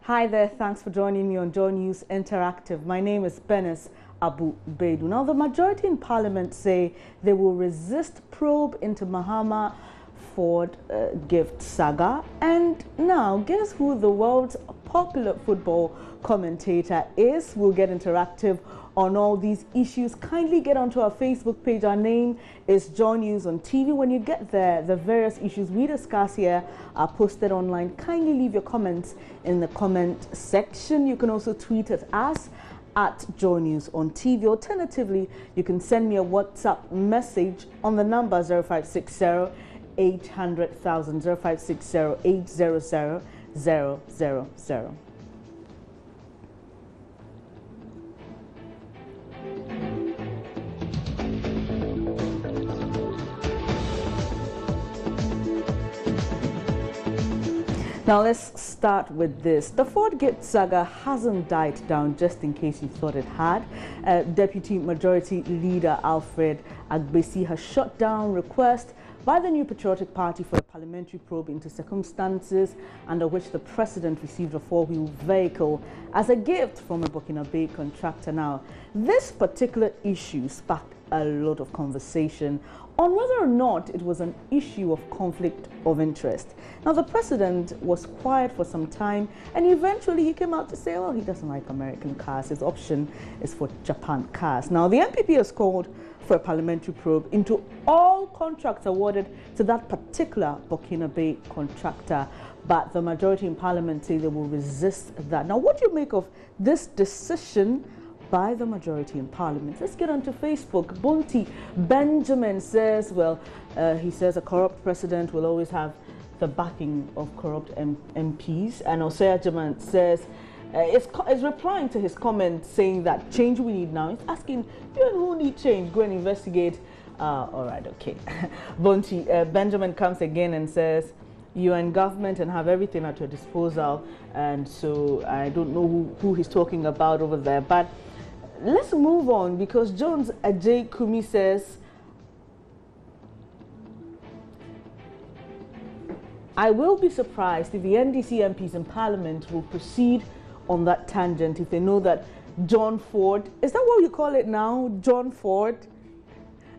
Hi there, thanks for joining me on Joy News Interactive. My name is Benes Abu Beidu. Now, the majority in Parliament say they will resist probe into Mahama Ford gift saga. And now, guess who the world's popular football commentator is? We'll get interactive on all these issues. Kindly get onto our Facebook page. Our name is Joy News on TV. When you get there, the various issues we discuss here are posted online. Kindly leave your comments in the comment section. You can also tweet at us at Joy News on TV. Alternatively, you can send me a WhatsApp message on the number 0560 800,000 0560 800 000. Now let's start with this. The Ford gift saga hasn't died down, just in case you thought it had. Deputy Majority Leader Alfred Agbesi has shut down requests by the New Patriotic Party for a parliamentary probe into circumstances under which the president received a four-wheel vehicle as a gift from a Burkina Faso contractor. Now, this particular issue sparked a lot of conversation on whether or not it was an issue of conflict of interest. Now, the president was quiet for some time, and eventually he came out to say, well, he doesn't like American cars. His option is for Japan cars. Now, the NPP has called for a parliamentary probe into all contracts awarded to that particular Burkina Faso contractor, but the majority in parliament say they will resist that. Now, what do you make of this decision by the majority in parliament? Let's get onto Facebook. Bunty Benjamin says, well, he says a corrupt president will always have the backing of corrupt MPs. And Osea Jaman says, is replying to his comment saying that change we need now. He's asking, you who need change? Go and investigate. All right, okay. Bunty Benjamin comes again and says, you're in government and have everything at your disposal. And so I don't know who he's talking about over there. But let's move on, because Jones Ajay Kumi says, I will be surprised if the NDC MPs in Parliament will proceed on that tangent if they know that John Ford, is that what you call it now, John Ford?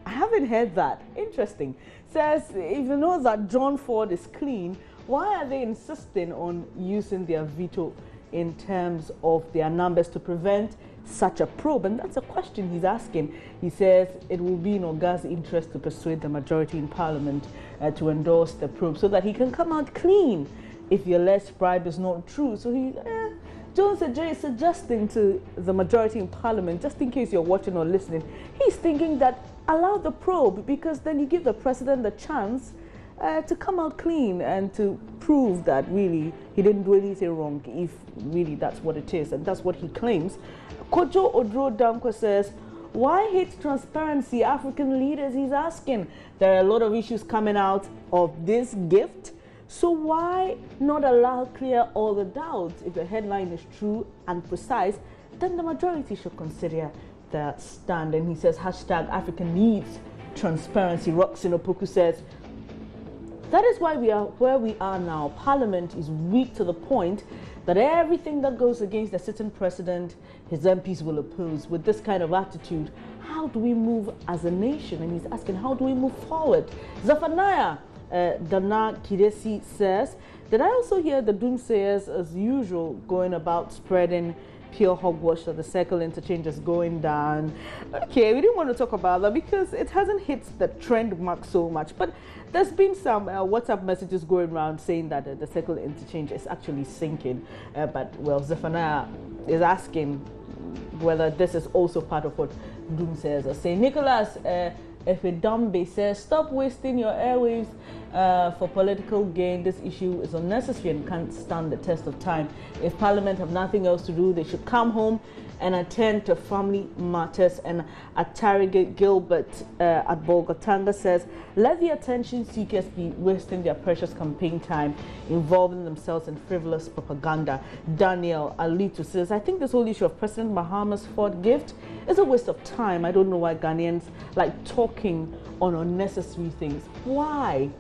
I haven't heard that. Interesting. Says, if you know that John Ford is clean, why are they insisting on using their veto in terms of their numbers to prevent such a probe? And that's a question he's asking. He says it will be in Oga's interest to persuade the majority in Parliament to endorse the probe so that he can come out clean if the alleged bribe is not true. So Jones Ajay is suggesting to the majority in Parliament, just in case you're watching or listening, he's thinking that allow the probe, because then you give the president the chance to come out clean and to prove that really he didn't do anything wrong, if really that's what it is, and that's what he claims. Kojo Odro Damko says, why hate transparency? African leaders, he's asking. There are a lot of issues coming out of this gift, so why not allow clear all the doubts? If the headline is true and precise, then the majority should consider their stand. And he says, hashtag African needs transparency. Roxin Opoku says, that is why we are where we are now. Parliament is weak to the point that everything that goes against the sitting president, his MPs will oppose. With this kind of attitude, how do we move as a nation? And he's asking, how do we move forward? Zephaniah Dana Kidesi says, did I also hear the doomsayers, as usual, going about spreading pure hogwash that the circle interchange is going down? Okay, we didn't want to talk about that because it hasn't hit the trend mark so much, but there's been some WhatsApp messages going around saying that the circle interchange is actually sinking. But, well, Zephaniah is asking whether this is also part of what doomsayers are saying. Nicholas Efedambe says, stop wasting your airwaves for political gain. This issue is unnecessary and can't stand the test of time. If Parliament have nothing else to do, they should come home and attend to family matters. And Atari Gilbert at Bogotanga says, let the attention seekers be wasting their precious campaign time involving themselves in frivolous propaganda. Daniel Alitu says, I think this whole issue of President Mahama's Ford gift is a waste of time. I don't know why Ghanaians like talking on unnecessary things. Why?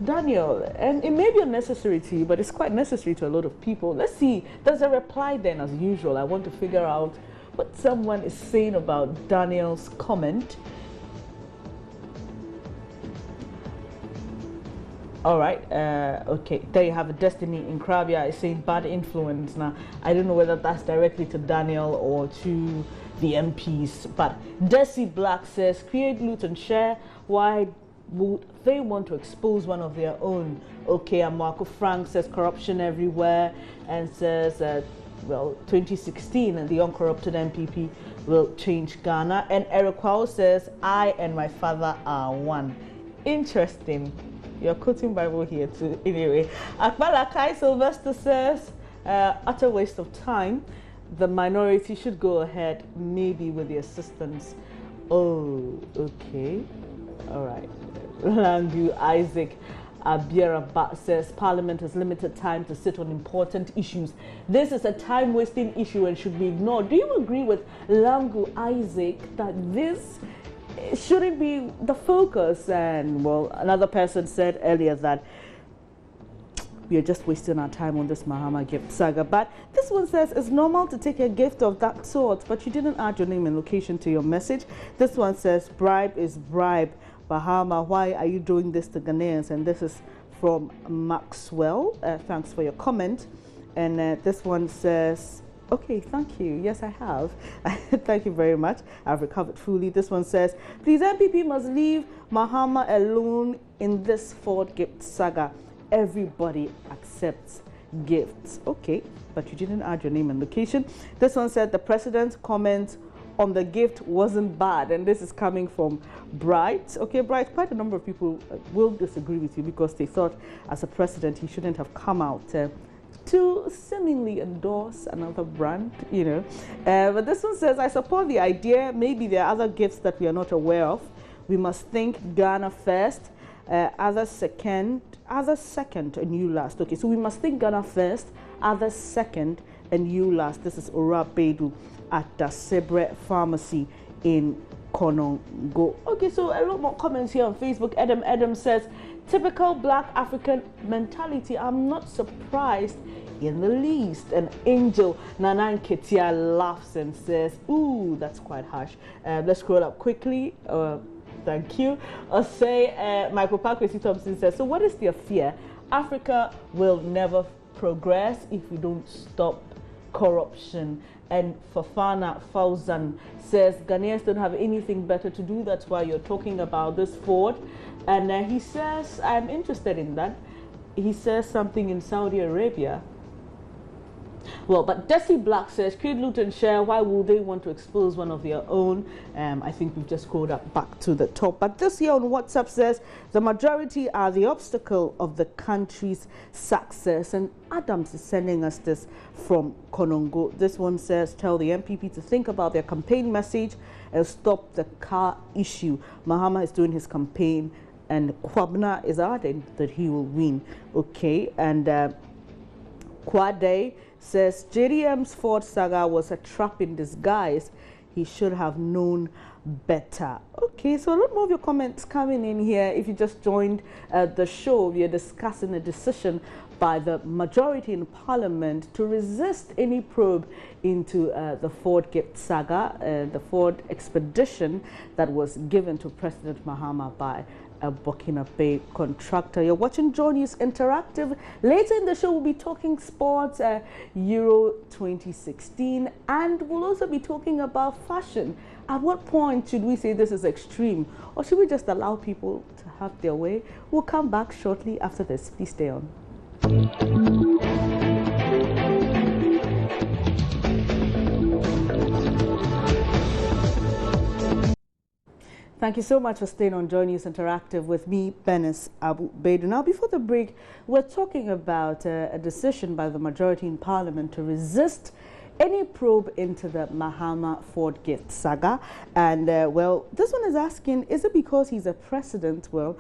Daniel, and it may be unnecessary to you, but it's quite necessary to a lot of people. Let's see. There's a reply then, as usual. I want to figure out what someone is saying about Daniel's comment. All right, okay, there you have a Destiny in Krabia is saying bad influence. Now, I don't know whether that's directly to Daniel or to the MPs, but Desi Black says, create, loot, and share. Why would they want to expose one of their own? Okay, Amwako Frank says corruption everywhere and says, well, 2016 and the uncorrupted MPP will change Ghana. And Eric Kwao says, I and my father are one. Interesting. You're quoting Bible here too. Anyway, Akbala Kai Sylvester says, utter waste of time. The minority should go ahead, maybe with the assistance. Oh, okay. All right. Langu Isaac Abieraba says, Parliament has limited time to sit on important issues. This is a time-wasting issue and should be ignored. Do you agree with Langu Isaac that this shouldn't be the focus? And well, another person said earlier that we are just wasting our time on this Mahama gift saga. But this one says it's normal to take a gift of that sort, but you didn't add your name and location to your message. This one says bribe is bribe. Bahama, why are you doing this to Ghanaians? And this is from Maxwell. Thanks for your comment. And this one says, okay, thank you. Yes, I have. Thank you very much. I've recovered fully. This one says, please, MPP must leave Mahama alone in this Ford gift saga. Everybody accepts gifts. Okay, but you didn't add your name and location. This one said the president's comment on the gift wasn't bad, and this is coming from Bright. Okay, Bright, quite a number of people will disagree with you because they thought as a president he shouldn't have come out to seemingly endorse another brand, you know. But this one says, I support the idea. Maybe there are other gifts that we are not aware of. We must think Ghana first, others second, and you last. Okay, so we must think Ghana first, others second, and you last. This is Ora Bedu at the Sebre Pharmacy in Konongo. Okay, so a lot more comments here on Facebook. Adam says, typical Black African mentality. I'm not surprised in the least. And Angel Nanan Ketia laughs and says, ooh, that's quite harsh. Let's scroll up quickly. Thank you. Or say, Michael Parkwesi Thompson says, so what is their fear? Africa will never progress if we don't stop corruption. And Fafana Fauzan says, Ghanaians don't have anything better to do. That's why you're talking about this Ford. And he says, I'm interested in that. He says something in Saudi Arabia. Well, but Desi Black says, create, loot, and share. Why would they want to expose one of their own? I think we've just scrolled up back to the top. But this here on WhatsApp says, the majority are the obstacle of the country's success. And Adams is sending us this from Konongo. This one says, tell the MPP to think about their campaign message and stop the car issue. Mahama is doing his campaign and Kwabna is ardent that he will win. Okay, and Kwade says JDM's Ford saga was a trap in disguise. He should have known better. Okay, so a lot more of your comments coming in here. If you just joined the show, we are discussing a decision by the majority in Parliament to resist any probe into the Ford gift saga, the Ford expedition that was given to President Mahama by a Burkina Faso contractor. You're watching Joy News Interactive. Later in the show, we'll be talking sports, Euro 2016, and we'll also be talking about fashion. At what point should we say this is extreme, or should we just allow people to have their way? We'll come back shortly after this. Please stay on. Thank you so much for staying on Joy News Interactive with me, Benis Abu Baidu. Now, before the break, we're talking about a decision by the majority in Parliament to resist any probe into the Mahama Ford gift saga. And, well, this one is asking, is it because he's a president? Well,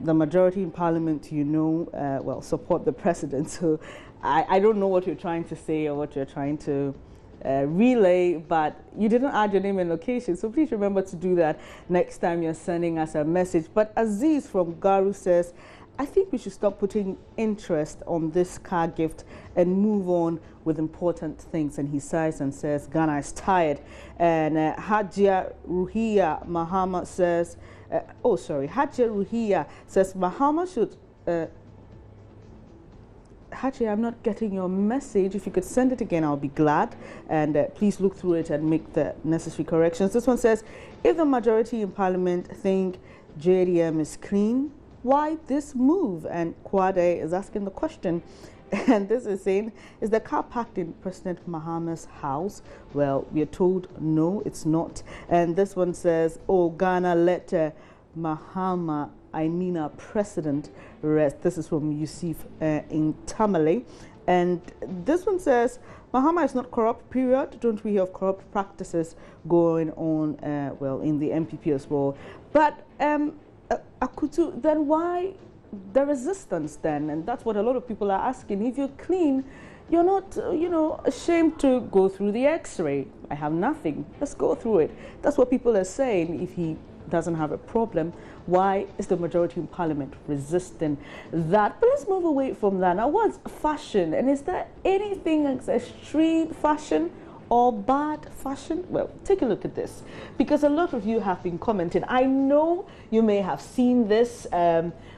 the majority in Parliament, you know, well, support the president. So I don't know what you're trying to say or what you're trying to relay, but you didn't add your name and location, so please remember to do that next time you're sending us a message. But Aziz from Garu says, I think we should stop putting interest on this car gift and move on with important things. And he sighs and says, Ghana is tired. And Hajia Ruhiya Mahama says, Hajia Ruhiya says, Mahama should, Hajia, I'm not getting your message. If you could send it again, I'll be glad. And please look through it and make the necessary corrections. This one says, if the majority in Parliament think JDM is clean, why this move? And Kwade is asking the question, and this is saying, is the car parked in President Mahama's house? Well, we are told no, it's not. And this one says, oh, Ghana let Mahama, I mean our president, rest. This is from Yusuf in Tamale. And this one says, Mahama is not corrupt, period. Don't we hear of corrupt practices going on, well, in the MPP as well? But Akutu, then why the resistance then? And that's what a lot of people are asking. If you're clean, you're not, ashamed to go through the x-ray. I have nothing. Let's go through it. That's what people are saying. If he doesn't have a problem, why is the majority in Parliament resisting that? But let's move away from that. Now, what's fashion? And is there anything that's extreme fashion or bad fashion? Well, take a look at this, because a lot of you have been commenting. I know you may have seen this,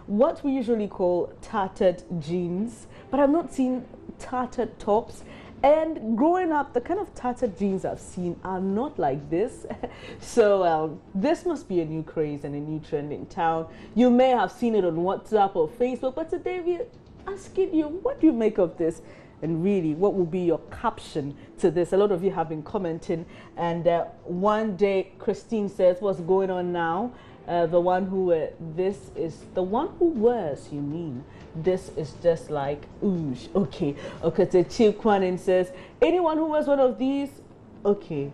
what we usually call tattered jeans, but I've not seen tattered tops. And growing up, the kind of tattered jeans I've seen are not like this. So this must be a new craze and a new trend in town. You may have seen it on WhatsApp or Facebook, but today we're asking you, what do you make of this? And really, what will be your caption to this? A lot of you have been commenting. And one day, Christine says, what's going on now? The one who, this is the one who wears, you mean? This is just like, oosh. Okay. Okay, Chief Kwanin says, anyone who wears one of these, okay.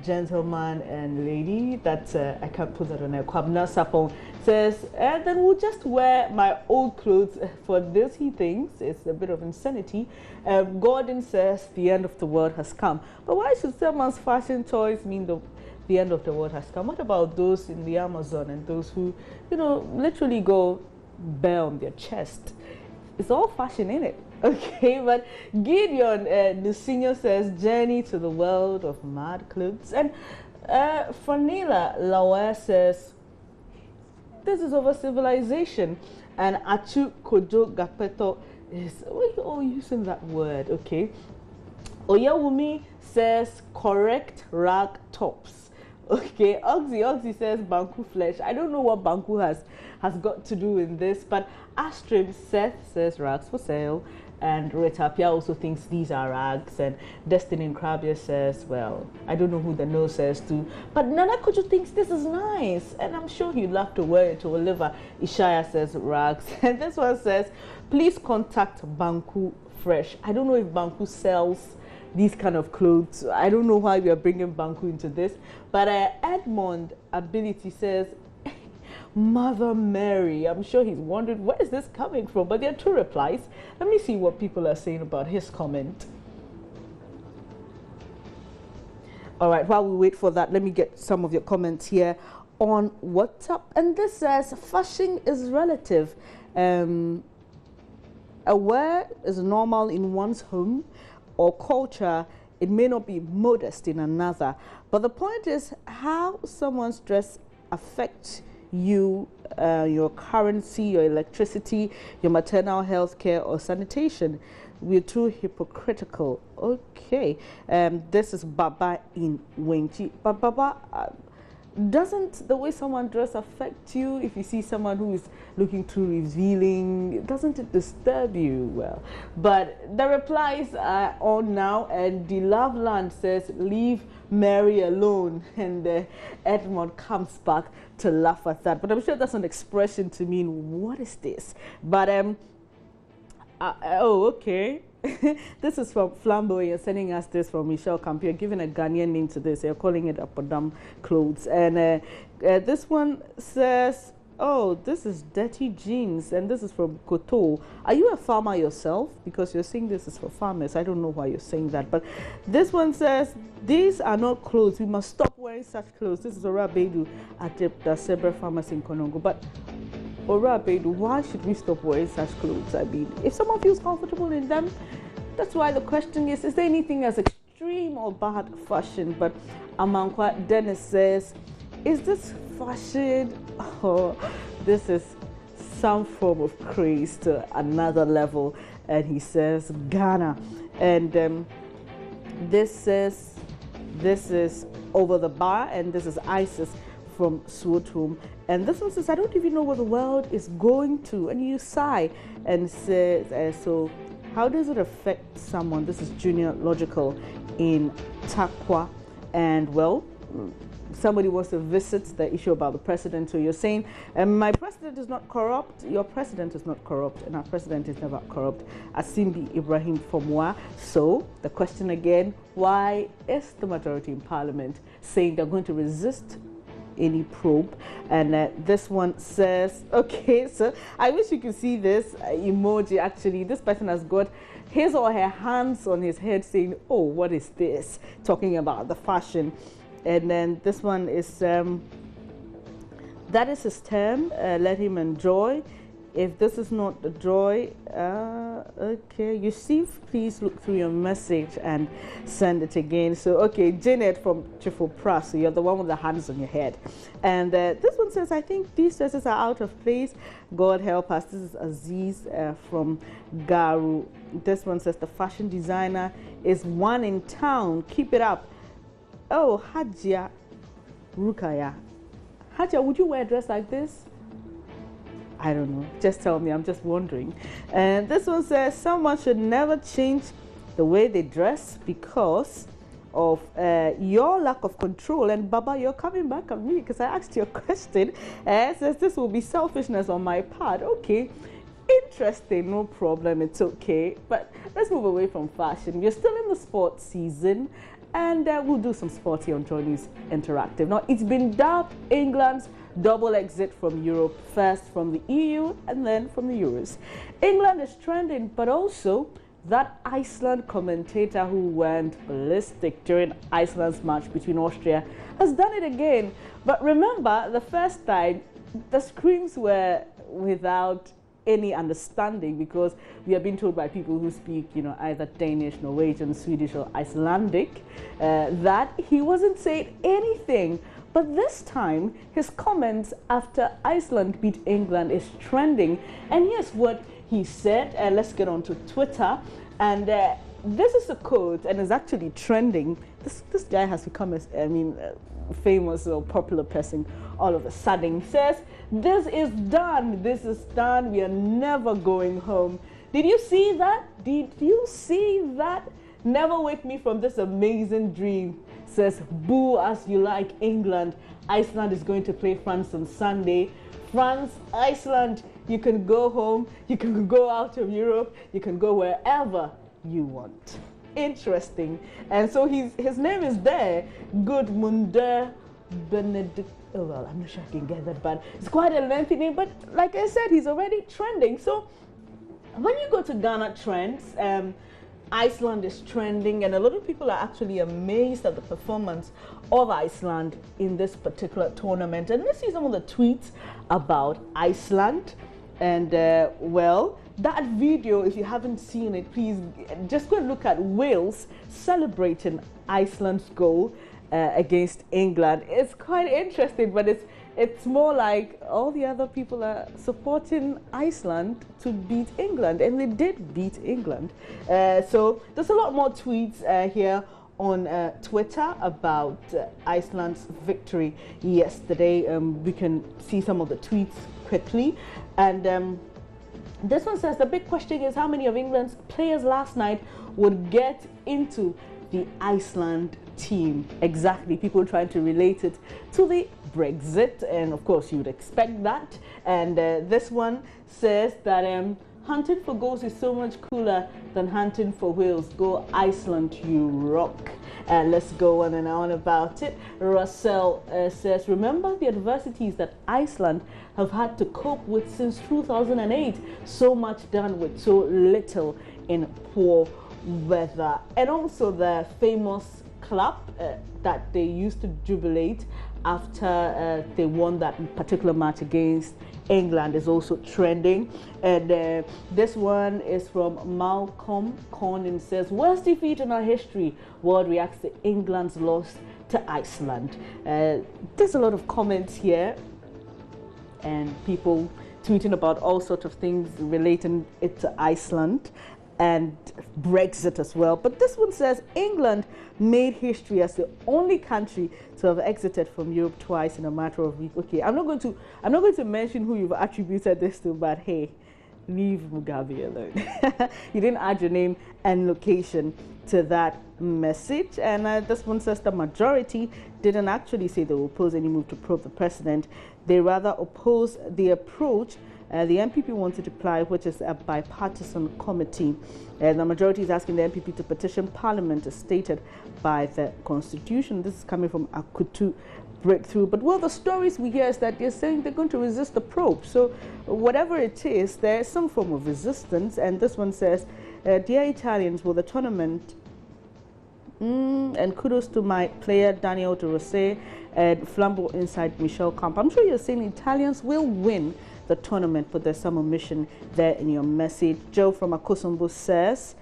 Gentleman and lady, that's I can't put that on there. Kwabna Sapong says, and then we'll just wear my old clothes for this. He thinks it's a bit of insanity. Gordon says the end of the world has come. But why should someone's fashion choice mean the end of the world has come? What about those in the Amazon and those who, literally go bare on their chest? It's all fashion, in it. Okay, but Gideon Nusinho says, journey to the world of mad clothes. And Fanila Lawa says, this is over civilization. And Achu Kojo Gapeto is, why are you all using that word? Okay. Oyawumi says, correct rag tops. Okay, Oxy says Banku flesh. I don't know what Banku has got to do in this, but Astrid Seth says rags for sale, and Retapia also thinks these are rags, and Destiny Crabia says, well, I don't know who the no says to, but Nana Kojo thinks this is nice, and I'm sure he'd love to wear it to Oliver. Ishaya says rags, and this one says, please contact Banku Fresh. I don't know if Banku sells these kind of clothes. I don't know why we are bringing Banku into this, but Edmond Ability says, Mother Mary. I'm sure he's wondered, where is this coming from? But there are two replies. Let me see what people are saying about his comment. All right, while we wait for that, let me get some of your comments here on WhatsApp. And this says, fashion is relative. Aware is normal in one's home or culture. It may not be modest in another. But the point is how someone's dress affects you, your currency, your electricity, your maternal health care or sanitation. We're too hypocritical. Okay. This is Baba in Wenchi. But Baba, doesn't the way someone dress affect you? If you see someone who is looking too revealing, doesn't it disturb you? Well, but the replies are on now, and the Loveland says, leave Mary alone, and Edmond comes back to laugh at that. But I'm sure that's an expression to mean, what is this? But oh, okay. This is from Flambeau. You're sending us this from Michelle Camp. You're giving a Ghanaian name to this. You're calling it Apadam clothes. And this one says, oh, this is dirty jeans. And this is from Koto. Are you a farmer yourself? Because you're saying this is for farmers. I don't know why you're saying that. But this one says, these are not clothes. We must stop wearing such clothes. This is Ora Bedu at the Sebre Farmers in Konongo. But why should we stop wearing such clothes? I mean, if someone feels comfortable in them, that's why the question is there anything as extreme or bad fashion? But Amankwa Dennis says, is this fashion? Oh, this is some form of craze to another level. And he says, Ghana. And this is Over the Bar, and this is Isis from Swotum. And this one says, I don't even know what the world is going to. And you sigh and says, so how does it affect someone? This is Junior Logical in Takwa. And well, somebody wants to visit the issue about the president. So you're saying, my president is not corrupt, your president is not corrupt, and our president is never corrupt. Asimbi Ibrahim Fomwa. So the question again, why is the majority in parliament saying they're going to resist any probe? And this one says, okay, so I wish you could see this emoji. Actually, this person has got his or her hands on his head saying, oh, what is this? Talking about the fashion. And then this one is, that is his term, let him enjoy. If this is not the joy, okay, you see, please look through your message and send it again. So, okay, Janet from Chifo Pras, so you're the one with the hands on your head. And this one says, I think these dresses are out of place. God help us. This is Aziz from Garu. This one says, the fashion designer is one in town. Keep it up. Oh, Hajia Rukaya. Hajia, would you wear a dress like this? I don't know. Just tell me. I'm just wondering. And this one says, someone should never change the way they dress because of your lack of control. And Baba, you're coming back at me because I asked you a question. Says this will be selfishness on my part. Okay. Interesting. No problem. It's okay. But let's move away from fashion. We're still in the sports season. And we'll do some sport here on Johnny's Interactive. Now, it's been dubbed England's double exit from Europe, first from the EU and then from the Euros. England is trending, but also that Iceland commentator who went ballistic during Iceland's match between Austria has done it again. But remember, the first time, the screams were without any understanding because we have been told by people who speak, you know, either Danish, Norwegian, Swedish or Icelandic that he wasn't saying anything. But this time, his comments after Iceland beat England is trending. And here's what he said. Let's get on to Twitter. And this is a quote and is actually trending. This guy has become, famous or popular person all of a sudden. He says, this is done. This is done. We are never going home. Did you see that? Did you see that? Never wake me from this amazing dream. Says, boo as you like, England. Iceland is going to play France on Sunday. France, Iceland, you can go home. You can go out of Europe. You can go wherever you want. Interesting. And so his name is there, Gudmundur Benedict. Oh, well, I'm not sure I can get that, but it's quite a lengthy name. But like I said, he's already trending. So when you go to Ghana Trends, Iceland is trending, and a lot of people are actually amazed at the performance of Iceland in this particular tournament. And let's see some of the tweets about Iceland. And well, that video, if you haven't seen it, please just go and look at Wales celebrating Iceland's goal against England. It's quite interesting, but it's more like all the other people are supporting Iceland to beat England, and they did beat England. So there's a lot more tweets here on Twitter about Iceland's victory yesterday. We can see some of the tweets quickly. And this one says, the big question is how many of England's players last night would get into the Iceland team? Exactly, people trying to relate it to the Brexit, and of course you would expect that. And this one says that hunting for goals is so much cooler than hunting for whales. Go Iceland, you rock. Let's go on and on about it. Russell says, remember the adversities that Iceland have had to cope with since 2008. So much done with so little in poor weather. And also the famous clap that they used to jubilate after they won that particular match against England is also trending. And this one is from Malcolm Cornin. Says, worst defeat in our history. World reacts to England's loss to Iceland. There's a lot of comments here and people tweeting about all sorts of things relating it to Iceland and Brexit as well. But this one says England made history as the only country to have exited from Europe twice in a matter of weeks. Okay, I'm not going to mention who you've attributed this to, but hey, leave Mugabe alone. You didn't add your name and location to that message. And this one says the majority didn't actually say they will oppose any move to probe the president. They rather oppose the approach the MPP wanted to apply, which is a bipartisan committee. The majority is asking the MPP to petition Parliament as stated by the Constitution. This is coming from Akutu Breakthrough. But well, the stories we hear is that they're saying they're going to resist the probe. So whatever it is, there's some form of resistance. And this one says, dear Italians, will the tournament and kudos to my player Daniel De Rossi and Flambeau inside Michel Camp. I'm sure you're saying Italians will win the tournament, but there's some omission there in your message. Joe from Akosombo says,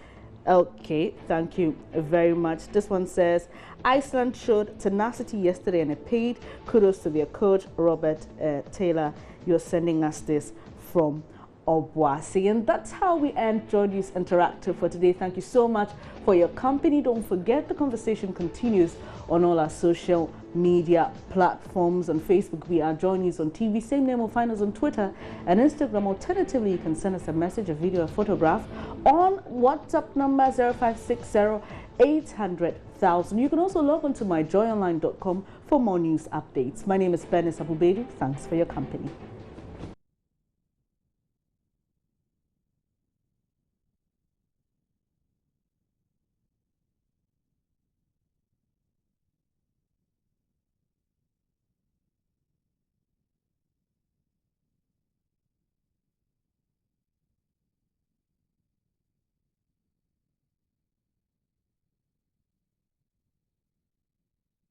okay, thank you very much. This one says, Iceland showed tenacity yesterday and it paid. Kudos to their coach, Robert Taylor. You're sending us this from Obuasi. And that's how we end Joy News Interactive for today. Thank you so much for your company. Don't forget the conversation continues on all our social media platforms. On Facebook, we are Joy News on TV. Same name will find us on Twitter and Instagram. Alternatively, you can send us a message, a video, a photograph on WhatsApp number 0560 800,000. You can also log on to myjoyonline.com for more news updates. My name is Bernice Abubedu. Thanks for your company.